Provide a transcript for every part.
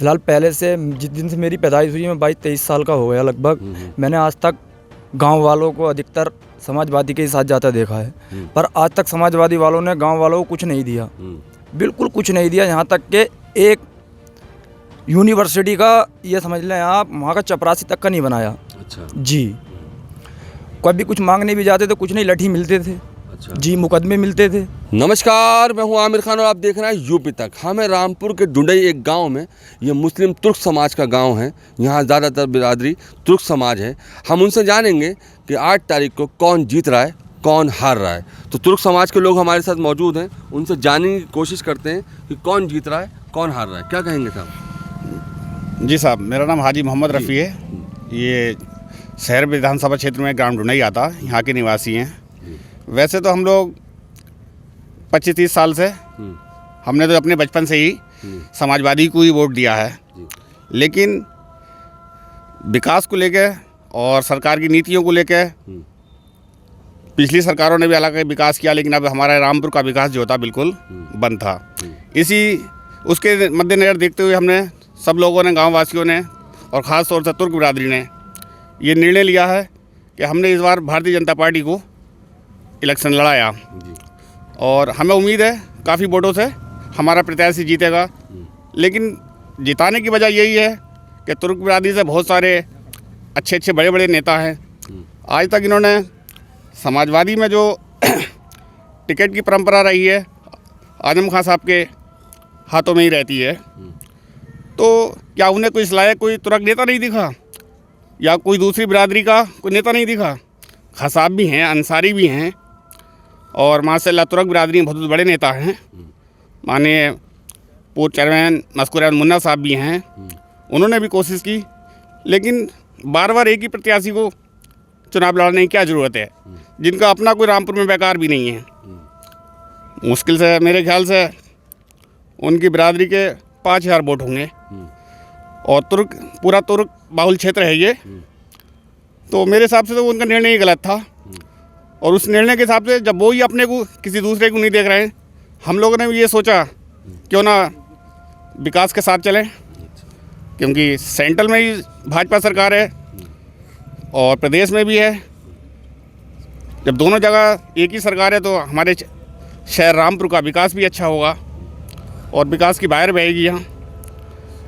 फ़िलहाल पहले से जिस दिन से मेरी पैदाइश हुई है, मैं 22-23 साल का हो गया लगभग। मैंने आज तक गांव वालों को अधिकतर समाजवादी के साथ जाता देखा है, पर आज तक समाजवादी वालों ने गांव वालों को कुछ नहीं दिया, बिल्कुल कुछ नहीं दिया। यहाँ तक कि एक यूनिवर्सिटी का ये समझ लें आप, वहाँ का चपरासी तक का नहीं बनाया। अच्छा जी, कभी कुछ मांगने भी जाते तो कुछ नहीं, लठी मिलते थे। अच्छा जी, मुकदमे मिलते थे। नमस्कार, मैं हूं आमिर खान और आप देख रहे हैं यूपी तक। हमें रामपुर के डुंडई एक गांव में, ये मुस्लिम तुर्क समाज का गांव है। यहाँ ज़्यादातर बिरादरी तुर्क समाज है। हम उनसे जानेंगे कि 8 तारीख को कौन जीत रहा है, कौन हार रहा है। तो तुर्क समाज के लोग हमारे साथ मौजूद हैं, उनसे जानने की कोशिश करते हैं कि कौन जीत रहा है, कौन हार रहा है। क्या कहेंगे साहब? जी साहब, मेरा नाम हाजी मोहम्मद रफ़ी है। ये शहर विधानसभा क्षेत्र में ग्राम डुंडई आता, यहाँ के निवासी हैं। वैसे तो हम लोग 25-30 साल से हमने तो अपने बचपन से ही समाजवादी को ही वोट दिया है, लेकिन विकास को लेकर और सरकार की नीतियों को लेकर पिछली सरकारों ने भी अलग विकास किया, लेकिन अब हमारा रामपुर का विकास जो था बिल्कुल बंद था। उसके मद्देनज़र देखते हुए हमने सब लोगों ने, गाँव वासियों ने और ख़ास तौर से तुर्क बिरादरी ने ये निर्णय लिया है कि हमने इस बार भारतीय जनता पार्टी को इलेक्शन लड़ाया और हमें उम्मीद है काफ़ी वोटों से हमारा प्रत्याशी जीतेगा। लेकिन जिताने की वजह यही है कि तुर्क बिरादरी से बहुत सारे अच्छे बड़े बड़े नेता हैं। आज तक इन्होंने समाजवादी में जो टिकट की परंपरा रही है, आजम खान साहब के हाथों में ही रहती है, तो क्या उन्हें कोई इस लायक कोई तुर्क नेता नहीं दिखा या कोई दूसरी बिरादरी का कोई नेता नहीं दिखा? खसाब भी हैं, अंसारी भी हैं और माशाल्लाह तुर्क बिरादरी में बहुत बड़े नेता हैं। माननीय पूर्व चेयरमैन मस्कूर अहमद मुन्ना साहब भी हैं। उन्होंने भी कोशिश की, लेकिन बार बार एक ही प्रत्याशी को चुनाव लड़ने की क्या ज़रूरत है, जिनका अपना कोई रामपुर में बेकार भी नहीं है। मुश्किल से मेरे ख्याल से उनकी बिरादरी के 5000 वोट होंगे और पूरा तुर्क बाहुल क्षेत्र है ये। तो मेरे हिसाब से तो उनका निर्णय ही गलत था और उस निर्णय के हिसाब से जब वो ही अपने को किसी दूसरे को नहीं देख रहे हैं, हम लोगों ने भी ये सोचा क्यों ना विकास के साथ चलें, क्योंकि सेंट्रल में ही भाजपा सरकार है और प्रदेश में भी है। जब दोनों जगह एक ही सरकार है तो हमारे शहर रामपुर का विकास भी अच्छा होगा और विकास की बाहर बहेगी यहाँ।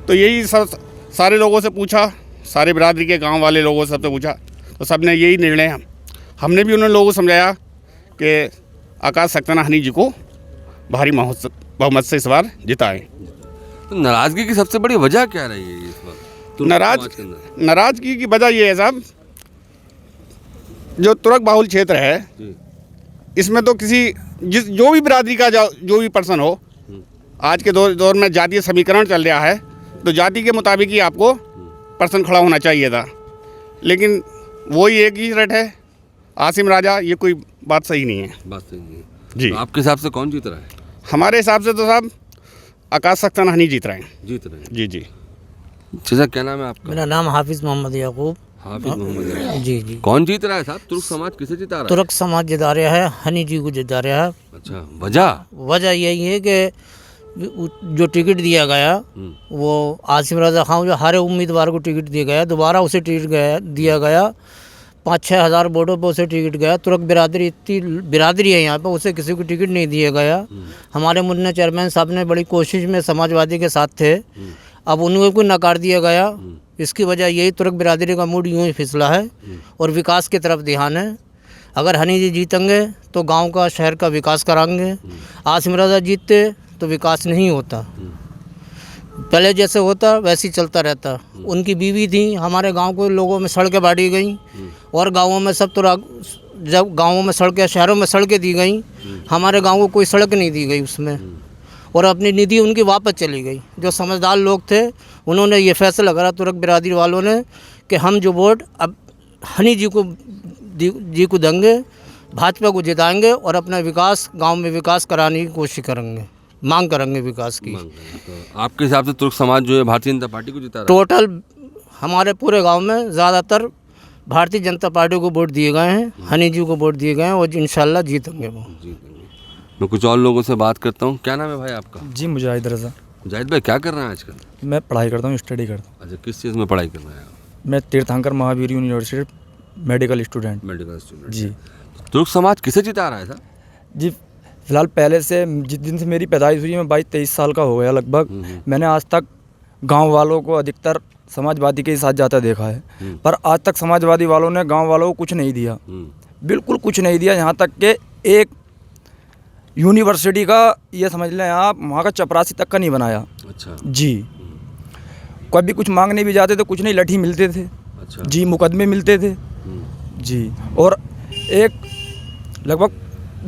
तो यही सब सारे लोगों से पूछा, सारे बिरादरी के गांव वाले लोगों से सबसे पूछा, तो सब ने यही निर्णय हमने भी उन्होंने लोगों को समझाया कि आकाश सक्सेना हनी जी को भारी बहुमत से इस बार जिताएं। तो नाराज़गी की सबसे बड़ी वजह क्या रही है इस बार? नाराज़गी की वजह ये है साहब, जो तुर्क बाहुल क्षेत्र है इसमें तो जो भी बिरादरी का जो भी पर्सन हो, आज के दौर में जातीय समीकरण चल रहा है, तो जाति के मुताबिक ही आपको पर्सन खड़ा होना चाहिए था, लेकिन वही एक ही रट है आसिम राजा। ये कोई बात सही नहीं है। बात सही नहीं है जी। तो आपके हिसाब से कौन जीत रहा है? हमारे हिसाब से तो साहब आकाश सक्सेना हनी जीत रहे हैं। जी। चाचा, क्या नाम है आपका? मेरा नाम हाफिज़ मोहम्मद याकूब। हाफिज़ मोहम्मद। जी। कौन जीत रहा है साहब? तुर्क समाज किसे जिता रहा है? तुर्क समाज जिता रहा है, हनी जी को जिता रहा है। अच्छा, वजह यही है कि जो टिकट दिया गया वो आसिम रजा खान, जो हर उम्मीदवार को टिकट दिया गया, दोबारा उसे टिकट दिया गया। 5-6 हज़ार वोटों पर उसे टिकट गया। तुर्क बिरादरी इतनी बिरादरी है यहाँ पे, उसे किसी को टिकट नहीं दिया गया। हमारे मुन्ना चेयरमैन साहब ने बड़ी कोशिश में समाजवादी के साथ थे, अब उनको कोई नकार दिया गया। इसकी वजह यही तुर्क बिरादरी का मूड यूँ ही फिसला है और विकास की तरफ ध्यान है। अगर हनी जी जीतेंगे तो गाँव का, शहर का विकास कराएंगे। आसिम रजा जीतते तो विकास नहीं होता, पहले जैसे होता वैसे ही चलता रहता। उनकी बीवी थी, हमारे गांव के लोगों में सड़कें बांटी गई और गांवों में सब तरह, जब गांवों में सड़कें, शहरों में सड़कें दी गई, हमारे गांव को कोई सड़क नहीं दी गई उसमें, और अपनी निधि उनकी वापस चली गई। जो समझदार लोग थे उन्होंने ये फैसला करा, तुर्क बिरादरी वालों ने, कि हम जो वोट अब हनी जी को देंगे, भाजपा को जिताएंगे और अपना विकास, गांव में विकास कराने की कोशिश करेंगे, मांग करेंगे विकास की। तो आपके हिसाब से तुर्क समाज जो है भारतीय जनता पार्टी को जिता रहा है? टोटल हमारे पूरे गांव में ज़्यादातर भारतीय जनता पार्टी को वोट दिए गए हैं, हनी जी को वोट दिए गए हैं और इंशाल्लाह जीतेंगे वो। मैं कुछ और लोगों से बात करता हूँ। क्या नाम है भाई आपका? जी, मुजाहिद रज़ा। जाहिद भाई क्या कर रहे हैं आजकल? मैं पढ़ाई करता हूँ, स्टडी करता हूँ। अच्छा, किस चीज़ में पढ़ाई कर रहे हैं आप? मैं Tirthankar Mahaveer university medical student. Medical student जी तुर्क समाज किसे जिता रहा है था? जी, फिलहाल पहले से जिस दिन से मेरी पैदाइश हुई है, मैं 22-23 साल का हो गया लगभग। मैंने आज तक गांव वालों को अधिकतर समाजवादी के साथ जाता देखा है, पर आज तक समाजवादी वालों ने गांव वालों को कुछ नहीं दिया, बिल्कुल कुछ नहीं दिया। यहाँ तक कि एक यूनिवर्सिटी का ये समझ लें आप, वहाँ का चपरासी तक का नहीं बनाया। अच्छा जी, कभी कुछ मांगने भी जाते तो कुछ नहीं, लठी मिलते थे। अच्छा जी, मुकदमे मिलते थे। जी, और एक लगभग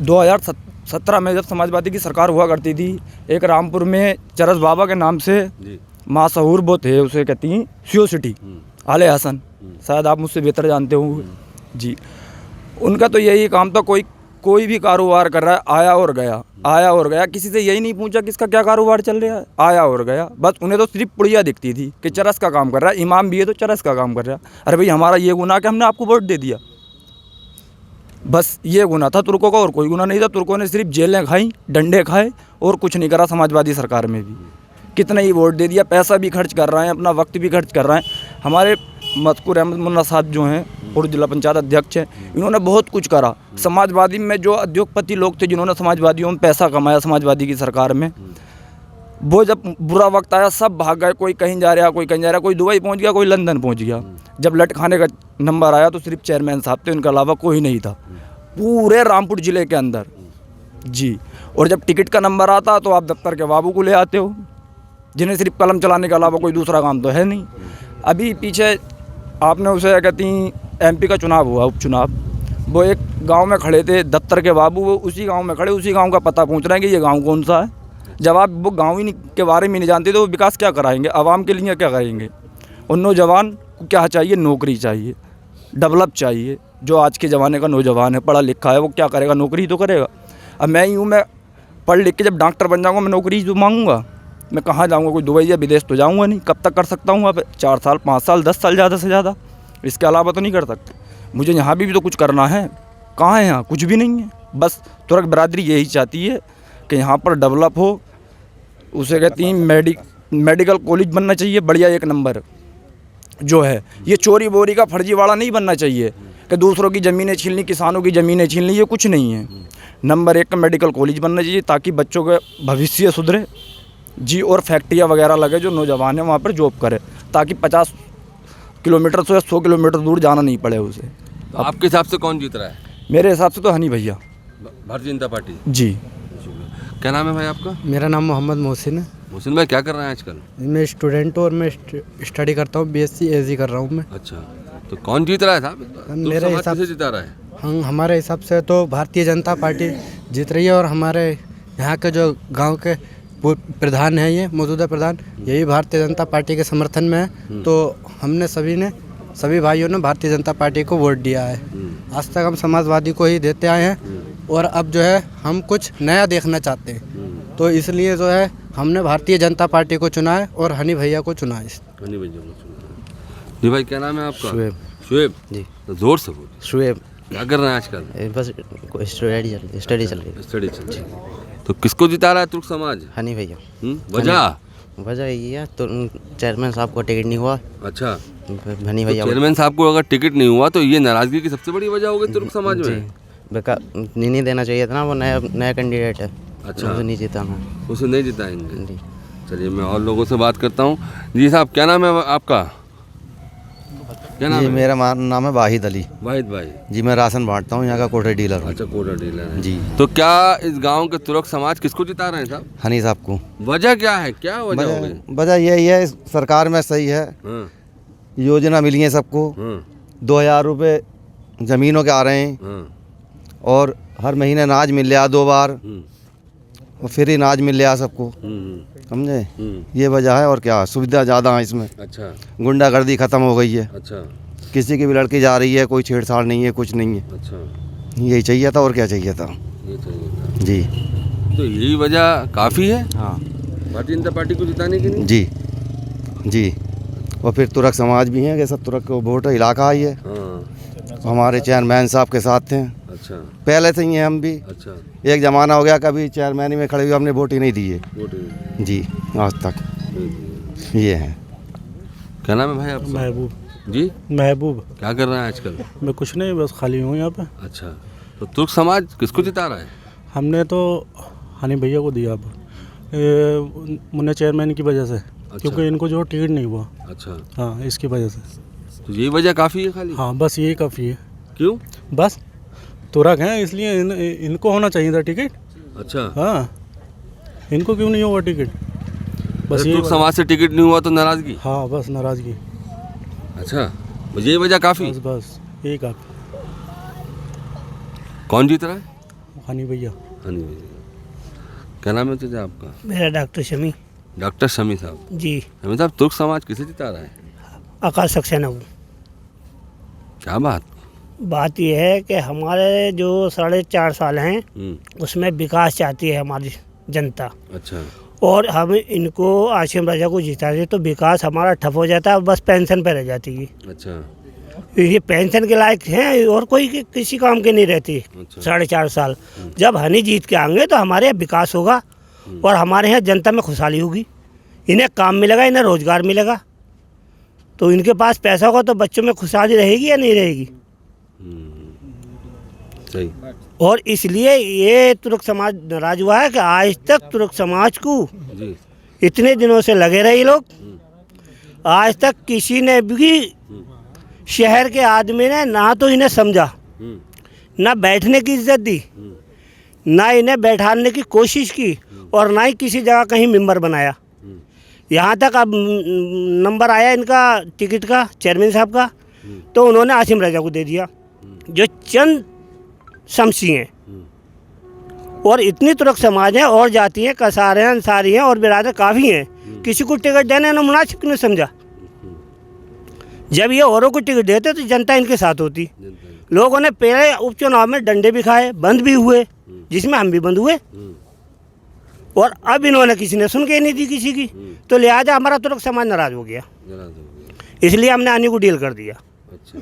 2017 में जब समाजवादी की सरकार हुआ करती थी, एक रामपुर में चरस बाबा के नाम से जी माशहूर वो थे, उसे कहती हैं सीओ सिटी, आले हसन, शायद आप मुझसे बेहतर जानते होंगे। जी, उनका तो यही काम था, कोई भी कारोबार कर रहा है, आया और गया, आया और गया, किसी से यही नहीं पूछा किसका क्या कारोबार चल रहा है, आया और गया। बस उन्हें तो सिर्फ पुड़िया दिखती थी कि चरस का काम कर रहा है, इमाम भी है तो चरस का काम कर रहा है। अरे भाई, हमारा ये गुनाह कि हमने आपको वोट दे दिया, बस ये गुनाह था तुर्कों का, और कोई गुनाह नहीं था। तुर्कों ने सिर्फ जेलें खाई, डंडे खाए और कुछ नहीं करा। समाजवादी सरकार में भी कितना ही वोट दे दिया, पैसा भी खर्च कर रहे हैं, अपना वक्त भी खर्च कर रहे हैं। हमारे मज़कूर अहमद मुन्ना साहब जो हैं, पूर्व जिला पंचायत अध्यक्ष हैं, इन्होंने बहुत कुछ करा। समाजवादी में जो उद्योगपति लोग थे जिन्होंने समाजवादियों में पैसा कमाया समाजवादी की सरकार में, वो जब बुरा वक्त आया सब भाग गए। कोई कहीं जा रहा, कोई कहीं जा रहा, कोई दुबई पहुंच गया, कोई लंदन पहुंच गया। जब लट खाने का नंबर आया तो सिर्फ चेयरमैन साहब थे, उनके अलावा कोई नहीं था पूरे रामपुर ज़िले के अंदर। जी, और जब टिकट का नंबर आता तो आप दफ्तर के बाबू को ले आते हो, जिन्हें सिर्फ कलम चलाने के अलावा कोई दूसरा काम तो है नहीं। अभी पीछे आपने उसे कहती MP का चुनाव हुआ, उपचुनाव, वो एक गांव में खड़े थे दफ्तर के बाबू, वो उसी गांव में खड़े, उसी गांव का पता पूछ रहे हैं कि ये गांव कौन सा है। जब आप वो गांव ही के बारे में नहीं जानते तो वो विकास क्या कराएंगे, आवाम के लिए क्या करेंगे। उन नौजवान को क्या चाहिए, नौकरी चाहिए, डेवलप चाहिए। जो आज के ज़माने का नौजवान है, पढ़ा लिखा है, वो क्या करेगा, नौकरी तो करेगा। अब मैं ही हूँ, मैं पढ़ लिख के जब डॉक्टर बन जाऊँगा, मैं नौकरी तो मांगूंगा, मैं कहाँ जाऊँगा, कोई दुबई या विदेश तो जाऊँगा नहीं। कब तक कर सकता हूँ? अब 4 साल 5 साल 10 साल ज़्यादा से ज़्यादा, इसके अलावा तो नहीं कर सकते। मुझे यहाँ भी तो कुछ करना है, कहाँ है यहाँ? कुछ भी नहीं है। बस तुर्क बरादरी यही चाहती है कि यहाँ पर डेवलप हो, उसे कहती हैं मेडिकल कॉलेज बनना चाहिए बढ़िया, एक नंबर जो है। ये चोरी बोरी का फर्जीवाड़ा नहीं बनना चाहिए कि दूसरों की ज़मीनें छीन ली, किसानों की ज़मीनें छीन ली, ये कुछ नहीं है। नंबर 1 का मेडिकल कॉलेज बनना चाहिए ताकि बच्चों का भविष्य सुधरे। जी, और फैक्ट्रियाँ वगैरह लगे, जो नौजवान है वहाँ पर जॉब करे, ताकि 50 किलोमीटर से 100 किलोमीटर दूर जाना नहीं पड़े उसे। तो आपके हिसाब से कौन जीत रहा है? मेरे हिसाब से तो हनी भैया, भारतीय जनता पार्टी। जी। क्या नाम है भाई आपका? मेरा नाम मोहम्मद मोहसिन है। मोहसिन भाई क्या कर रहे हैं आजकल? मैं स्टूडेंट हूँ और मैं स्टडी करता हूँ, BSc AG कर रहा हूँ मैं। अच्छा, तो कौन जीत रहा है साहब? मेरे हिसाब से जीता रहा है? हमारे हिसाब से तो भारतीय जनता पार्टी जीत रही है, और हमारे यहाँ के जो गांव के प्रधान हैं, ये मौजूदा प्रधान, यही भारतीय जनता पार्टी के समर्थन में है। तो हमने सभी भाइयों ने भारतीय जनता पार्टी को वोट दिया है। आज तक हम समाजवादी को ही देते आए हैं, और अब जो है हम कुछ नया देखना चाहते हैं, तो इसलिए जो है हमने भारतीय जनता पार्टी को चुना है और हनी भैया को चुना है। हनी भैया को चुना। जी भाई क्या नाम है आपका? शुएब। शुएब जी, तो जोर से बोल। शुएब। क्या कर रहे हैं आजकल? बस स्टडी चल रही है। स्टडी चल रही है। तो किसको जिता रहा है तुर्क समाज? हनी भैया। वजह यही है तो चेयरमैन साहब को टिकट नहीं हुआ। अच्छा, हनी भैया चेयरमैन साहब को अगर टिकट नहीं हुआ तो ये नाराजगी की सबसे बड़ी वजह होगी तुर्क समाज में। बेकार नहीं देना चाहिए था ना, वो नया कैंडिडेट है। अच्छा, उसे नहीं जिताना। उसे नहीं जिताएंगे। जी। चलिए मैं और लोगों से बात करता हूँ। जी साहब क्या नाम है आपका? क्या नाम जी है? मेरा नाम है वाहिद अली। वाहिद भाई। जी मैं राशन बांटता हूँ, यहाँ का कोटा डीलर हूँ। अच्छा, कोटा डीलर है। जी। तो क्या इस गांव के तुर्क समाज किसको जिता रहे हैं साहब? हनी साहब को। वजह क्या है, क्या वजह हो गई? वजह यही है, सरकार में सही है, हाँ, योजना मिली है सबको, हाँ, 2000 रुपये ज़मीनों के आ रहे हैं, हाँ, और हर महीने अनाज मिल रहा 2 बार, और फ्री अनाज मिल रहा सबको, समझे। ये वजह है, और क्या सुविधा ज़्यादा है इसमें। अच्छा, गुंडागर्दी ख़त्म हो गई है, अच्छा, किसी की भी लड़की जा रही है, कोई छेड़छाड़ नहीं है, कुछ नहीं है। अच्छा, यही चाहिए था, और क्या चाहिए था। ये चाहिए था। जी तो यही वजह काफ़ी है हाँ भारतीय जनता पार्टी को जिताने की? नहीं जी जी। और फिर तुर्क समाज भी हैं, कि सब तुर्क को वोट इलाका है ये। हाँ, हमारे चेयरमैन साहब के साथ थे, अच्छा, पहले से ही हैं हम भी। अच्छा, एक ज़माना हो गया कभी चेयरमैन में खड़े हुए हमने वोट ही नहीं दिए। वोट जी आज तक ये है। क्या नाम है भाई आपका? महबूब। जी, महबूब। क्या कर रहे हैं आजकल? मैं कुछ नहीं, बस खाली हूँ यहाँ पे। अच्छा, तो तुर्क समाज किसको जिता रहा है? हमने तो हनी भैया को दिया अब मुन्ना चेयरमैन की वजह से, क्योंकि इनको जो टिकट नहीं हुआ। अच्छा, हाँ, इसकी वजह से। तो यही वजह काफ़ी है खाली? हाँ, बस यही काफ़ी है। क्यों? बस तुरक हैं, इसलिए इनको होना चाहिए था टिकट। अच्छा, हाँ, इनको क्यों नहीं हुआ टिकट? बस तो ये तुर्क समाज से टिकट नहीं हुआ तो नाराज़गी? हाँ, बस नाराज़गी। अच्छा, बस यही वजह काफ़ी? बस यही काफ़ी। कौन जीत रहा है? हनी भैया। हनी भैया। क्या नाम है तुझे आपका? मेरा डॉक्टर शमी। डॉक्टर शमी साहब। जी। शमी साहब, तुर्क समाज किसे जिता रहा है? आकाश सक्सेना हूँ। क्या बात? बात यह है कि हमारे जो 4.5 साल हैं उसमें विकास चाहती है हमारी जनता, अच्छा, और हम इनको आसिम रजा को जिता दे तो विकास हमारा ठप हो जाता है, बस पेंशन पे रह जाती है। अच्छा, ये पेंशन के लायक हैं और कोई किसी काम के नहीं रहती। अच्छा। 4.5 साल जब हनी जीत के आएंगे तो हमारे यहाँ विकास होगा और हमारे यहाँ जनता में खुशहाली होगी, इन्हें काम मिलेगा, इन्हें रोजगार मिलेगा, तो इनके पास पैसा होगा तो बच्चों में खुशहाली रहेगी या नहीं रहेगी? सही। और इसलिए ये तुर्क समाज नाराज हुआ है कि आज तक तुर्क समाज को जी, इतने दिनों से लगे रहे लोग, आज तक किसी ने भी शहर के आदमी ने ना तो इन्हें समझा, ना बैठने की इज्जत दी, ना इन्हें बैठाने की कोशिश की, और ना ही किसी जगह कहीं मेंबर बनाया। यहाँ तक अब नंबर आया इनका टिकट का, चेयरमैन साहब का, तो उन्होंने आसिम रजा को दे दिया, जो चंद शमसी हैं। और इतनी तुर्क समाज है और जाति हैं, कसार हैं, अंसारी हैं और बिरादर काफ़ी हैं, किसी को टिकट देने ना मुनासिब नहीं समझा। जब ये औरों को टिकट देते तो जनता इनके साथ होती। लोगों ने पहले उपचुनाव में डंडे भी खाए, बंद भी हुए, जिसमें हम भी बंद हुए, और अब इन्होंने किसी ने सुन के नहीं दी किसी की, तो लिहाजा हमारा तुर्क समाज नाराज हो गया, इसलिए हमने हनी को डील कर दिया। अच्छा,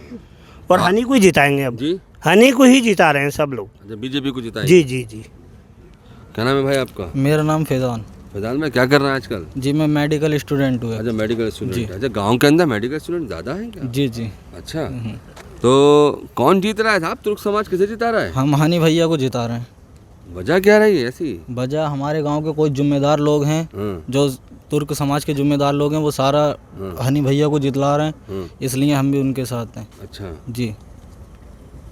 और हनी को ही जिताएंगे अब जी, हनी को ही जिता रहे हैं सब लोग। अच्छा, बीजेपी को जिताएंगे? जी जी जी। क्या नाम है भाई आपका? मेरा नाम फैज़ान। फैजान में क्या कर रहे हैं आजकल? जी, मैं मेडिकल स्टूडेंट हूँ। अच्छा, मेडिकल स्टूडेंट। अच्छा, गांव के अंदर मेडिकल स्टूडेंट ज़्यादा हैं क्या? जी जी। अच्छा, तो कौन जीत रहा है साहब? तुर्क समाज किसे जिता रहा है? हम हनी भैया को जिता रहे हैं। वजह क्या रही है ऐसी? वजह हमारे गांव के कुछ जिम्मेदार लोग हैं, जो तुर्क समाज के जिम्मेदार लोग हैं, वो सारा हनी भैया को जितला रहे हैं, इसलिए हम भी उनके साथ हैं। अच्छा, जी।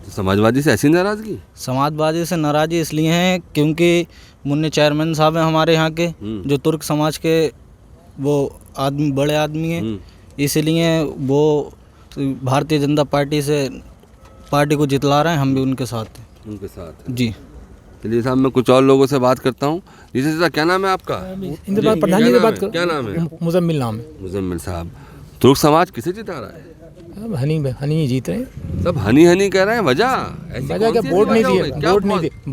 तो समाजवादी से ऐसी नाराज़गी? समाजवादी से नाराज़गी इसलिए है क्योंकि मुन्ने चेयरमैन साहब हैं हमारे यहाँ के, जो तुर्क समाज के वो आदमी, बड़े आदमी हैं, इसलिए वो भारतीय जनता पार्टी को जितला रहे हैं, हम भी उनके साथ हैं। उनके साथ हैं। जी। चलिए साहब, मैं कुछ और लोगों से बात करता हूँ। जी चाचा, क्या नाम है आपका? इंद्रपाल प्रधान जी से बात कर। क्या नाम है? मुजम्मिल नाम है। मुजम्मिल साहब, तुर्क समाज किसे जिता रहा है? अब हनी ही जीत रहे हैं। सब हनी हनी कह रहे हैं, वजह ऐसी वजह कौन क्या, सी वोट नहीं वजह हो दिए, गई? क्या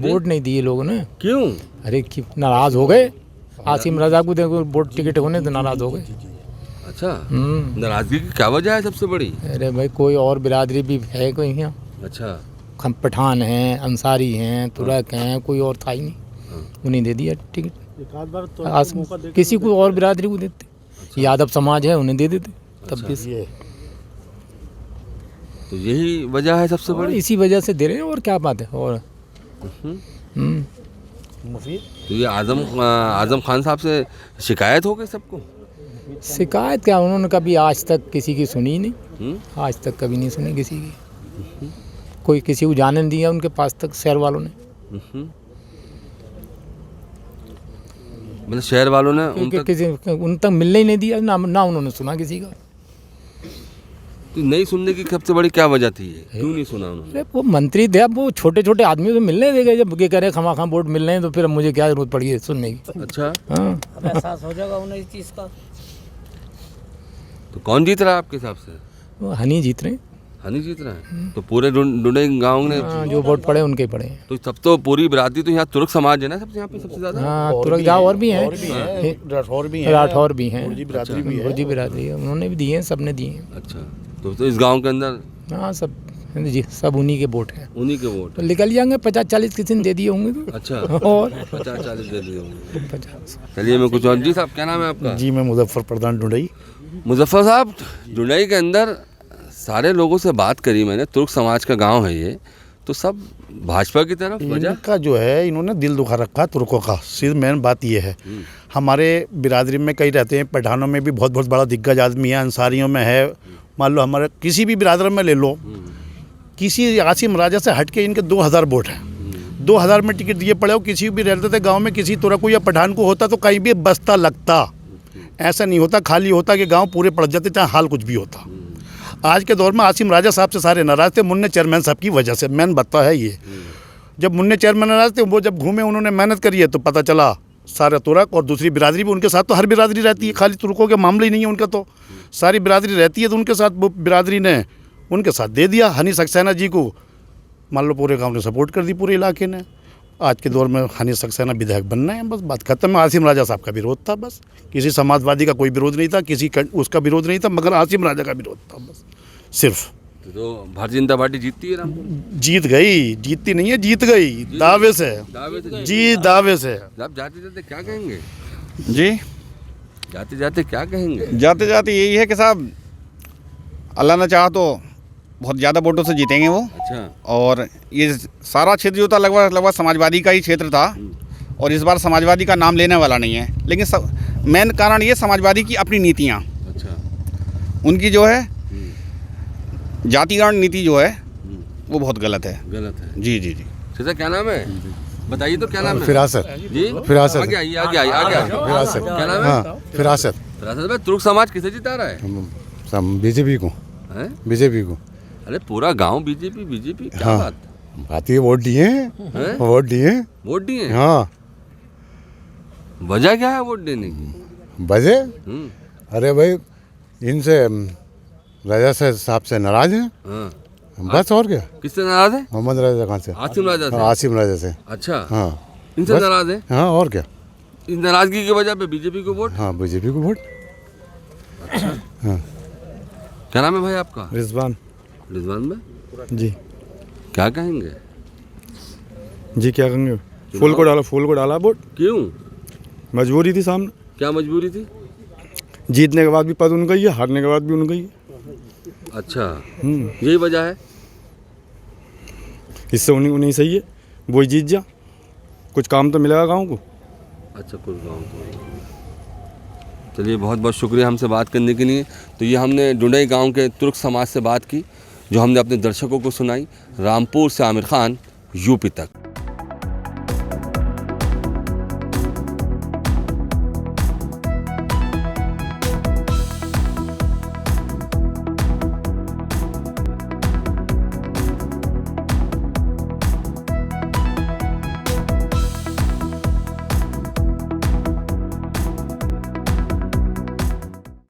वोट नहीं दिए लोगों ने। क्यों? अरे नाराज हो गए, आसिम रजा को देखो वोट टिकट होने तो नाराज हो गए। अच्छा, नाराजगी की क्या वजह है सबसे बड़ी? अरे भाई, कोई और बिरादरी भी है कोई यहाँ? अच्छा, हम पठान हैं, अंसारी हैं, तुरक हैं, कोई और था ही नहीं, उन्हें दे दिया टिकट। किसी को और बिरादरी को देते, यादव समाज है उन्हें दे देते, तब भी तो यही वजह है सबसे बड़ी? इसी वजह से दे रहे हैं, और क्या बात है। और तो ये आजम खान साहब से शिकायत हो गई सबको? शिकायत क्या, उन्होंने कभी आज तक किसी की सुनी नहीं, आज तक कभी नहीं सुनी किसी की, कोई किसी को जाने नहीं दिया उनके पास तक, शहर वालों ने। मतलब शहर वालों ने उन तक मिलने ही नहीं दिया, ना उन्होंने सुना किसी का। तो नहीं सुनने की सबसे बड़ी क्या वजह थी? क्यों नहीं सुना उन्होंने? अरे वो मंत्री थे, अब वो छोटे छोटे आदमियों से मिलने देगा, जब ये कह रहे खमा वोट मिल रहे हैं तो फिर मुझे क्या जरूरत पड़ी है सुनने की? अच्छा, हाँ, एहसास हो जाएगा उन्हें इस चीज़ का। तो कौन जीत रहा है आपके हिसाब से? वो हनी जीत रहे हैं। हनी जीत रहा है? तो पूरे डुंडई गांव ने जो वोट पड़े उनके पड़े हैं। तो सब तो पूरी बिरादरी तो यहाँ तुर्क समाज है ना सबसे, यहाँ पे सबसे ज्यादा। हाँ, तुरक जाओ और भी हैं, राठौर भी हैं, गुर्जी बिरादरी है, उन्होंने भी दिए हैं, सबने दिए हैं। अच्छा, तो इस गांव के अंदर हाँ, सब जी सब उन्हीं के वोट हैं। उन्हीं के वोट तो निकल जाएंगे 50-40 किसी ने दे दिए होंगे तो। अच्छा और 50-40 दे दिए होंगे। 50। चलिए मैं कुछ और जी साहब क्या नाम है आपका? जी मैं मुजफ्फर प्रधान ढूंढई। मुजफ्फर साहब, ढूंढई के अंदर सारे लोगों से बात करी मैंने, तुर्क समाज का गांव है ये, तो सब भाजपा की तरफ। वजह इनका जो है इन्होंने दिल दुखा रखा तुर्कों का, सीधी मेन बात ये है। हमारे बिरादरी में कई रहते हैं, पठानों में भी बहुत बहुत बड़ा दिग्गज आदमी है, अंसारियों में है, मान लो हमारे किसी भी बिरादर में ले लो, किसी आसिम राजा से हट के इनके 2000 वोट हैं। 2000 में टिकट दिए पड़े हो, किसी भी रहते थे गांव में किसी तुर्क को या पठान को होता तो कहीं भी बस्ता लगता, ऐसा नहीं होता खाली होता कि गांव पूरे पड़ जाते चाहे हाल कुछ भी होता। आज के दौर में आसिम राजा साहब से सारे नाराज़ थे, मुन्ने चेयरमैन साहब की वजह से। मेन बता है ये, जब मुन्ने चेयरमैन नाराज़ थे, वो जब घूमे उन्होंने मेहनत करी है तो पता चला सारे तुर्क और दूसरी बिरादरी भी उनके साथ, तो हर बिरादरी रहती है, खाली तुर्कों के मामले ही नहीं है उनका, तो सारी बिरादरी रहती है, तो उनके साथ वो बिरादरी ने उनके साथ दे दिया। हनी सक्सेना जी को मान लो पूरे गांव ने सपोर्ट कर दी, पूरे इलाके ने। आज के दौर में हनी सक्सेना विधायक बनना है, बस बात खत्म है। आसिम राजा साहब का विरोध था, बस किसी समाजवादी का कोई विरोध नहीं था, किसी उसका विरोध नहीं था, मगर आसिम राजा का विरोध था बस सिर्फ। तो भारतीय जनता पार्टी जीतती है रामपुर? जीत गई, जीतती नहीं है, जीत गई दावे से। दावे से जी दावे से। आप जाते जाते क्या कहेंगे? जी जाते जाते क्या कहेंगे? जाते जाते यही है कि साहब अल्लाह ने चाहा तो बहुत ज़्यादा वोटों से जीतेंगे वो। अच्छा। और ये सारा क्षेत्र जो था लगभग समाजवादी का ही क्षेत्र था, और इस बार समाजवादी का नाम लेने वाला नहीं है। लेकिन मेन कारण ये समाजवादी की अपनी नीतियाँ, अच्छा, उनकी जो है जातिगण नीति जो है वो बहुत गलत है। गलत है। जी जी जी। चाचा क्या नाम है? बताइए तो क्या नाम है? फिरासत। जी फिरासत। आगे आइए, आगे आइए, आगे आइए। फिरासत। क्या नाम है? हाँ फिरासत। फिरासत में तुर्क समाज किसे जिता रहा है? बीजेपी को। हैं? बीजेपी को। अरे पूरा गांव बीजेपी बीजेपी, क्या हाँ। बात? बात ये वोट दिए हैं? वोट दिए। वोट दिए? हाँ। वजह क्या है वोट देने की? वजह अरे भाई इनसे राजा साहब से नाराज हैं, हाँ। बस और क्या। किससे नाराज है? मोहम्मद राजा खान से। आसिम राजा से? आसिम राजा से। अच्छा, हाँ इनसे बस। नाराज है? हाँ और क्या। इस नाराजगी की वजह पे बीजेपी को वोट? हाँ बीजेपी को वोट। हाँ। क्या नाम है भाई आपका? रिजवान। रिजवान में जी। क्या कहेंगे? जी क्या कहेंगे, फूल को डाला वोट, क्यों? मजबूरी थी सामने। क्या मजबूरी थी? जीतने के बाद भी पद उनका ही है, हारने के बाद भी उनका ही है। अच्छा, यही वजह है? इससे उन्हीं सही है, वही जीत जा, कुछ काम तो मिलेगा गांव को। अच्छा, कुछ गाँव को। चलिए बहुत बहुत शुक्रिया हमसे बात करने के लिए। तो ये हमने ढूंढई गांव के तुर्क समाज से बात की, जो हमने अपने दर्शकों को सुनाई। रामपुर से आमिर खान, यूपी तक।